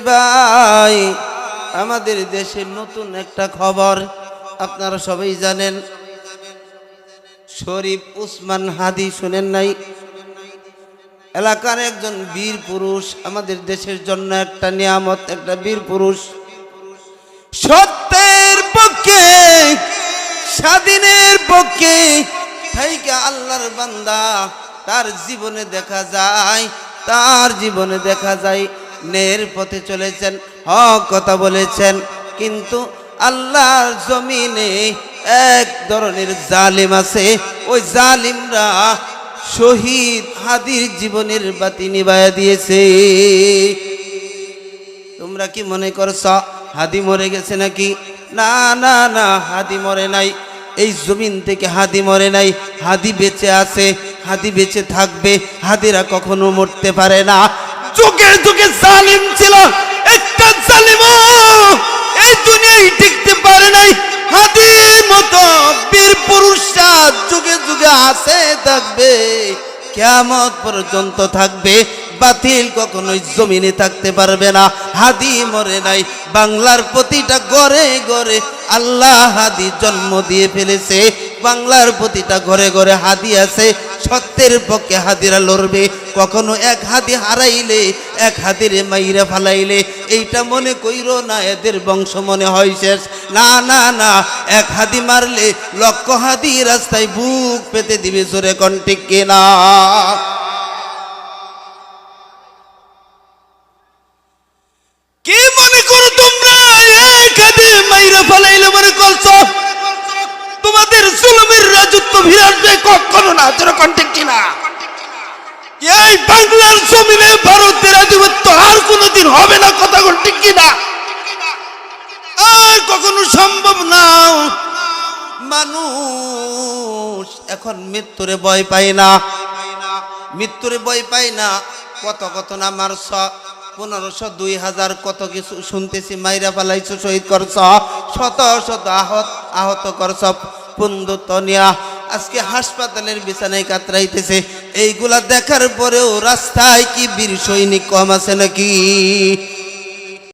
ভাই আমাদের দেশের নতুন একটা খবর আপনারা সবাই জানেন। শরীফ উসমান হাদি শুনেন নাই? এলাকার একজন বীর পুরুষ, আমাদের দেশের জন্য একটা নিয়ামত, একটা বীর পুরুষ, সত্যের পক্ষে, স্বাধীনের পক্ষে থাইকা আল্লাহর বান্দা। তার জীবনে দেখা যায় ন্যায়ের পথে চলেছেন, হক কথা বলেছেন। কিন্তু আল্লাহর জমিনে এক ধরনের জালিম আছে, ওই জালিমরা শহীদ হাদির জীবনের বাতি নিভায়া দিয়েছে। তোমরা কি মনে করছ হাদি মরে গেছে নাকি? না না না, হাদি মরে নাই। এই জমিন থেকে হাদি মরে নাই, হাদি বেঁচে আছে, হাদি বেঁচে থাকবে। হাদিরা কখনো মরতে পারে না। যুগে যুগে জালিম ছিল, একটা জালিমও এই দুনিয়ায় টিকতে পারে নাই। হাদির মতো বীর পুরুষরা যুগে যুগে আছে, থাকবে, কিয়ামত পর্যন্ত থাকবে। বাতিল কখনোই জমিনে থাকতে পারবে না। হাদি মরে নাই। বাংলার প্রতিটা ঘরে ঘরে আল্লাহ হাদি জন্ম দিয়ে ফেলেছে। বাংলার প্রতিটা ঘরে ঘরে হাদি আছে। সত্যের পক্ষে হাদিরা লড়বে। কখনো এক হাদি হারাইলে, এক হাদিরে মাইরা ফালাইলে এইটা মনে কইরো না এদের বংশ মনে হয় শেষ। না না না, এক হাদি মারলে লক্ষ হাদি রাস্তায় বুক পেতে দিবে। জোরে কোন ঠিক কিনা? কি মনে করো তোমরা এক হাদি মাইরা ফালাইলে মনে করছো তোমাদের জুলুমের রাজত্ব ফিরে আসবে? কখনো না। জোরে কোন ঠিক কিনা? এই বাংলার জমিনে ভারতের আধিপত্য আর কোনোদিন হবে না। কথা কোন ঠিক কিনা? আর কখনো সম্ভব না। মানুষ এখন মৃত্যুরে ভয় পায় না, মৃত্যুরে ভয় পায় না। কত কত না মারছ, 1500 2000 কত কিছু শুনতেছি। মাইরা ফালাইছো, শহীদ করছ, শত শত আহত করছ, পুন্দতনিয়া আজকে হাসপাতালের বিছানায় কাতরাইতেছে। এইগুলা দেখার পরেও রাস্তায় কি বীর সৈনিক কম আছে নাকি?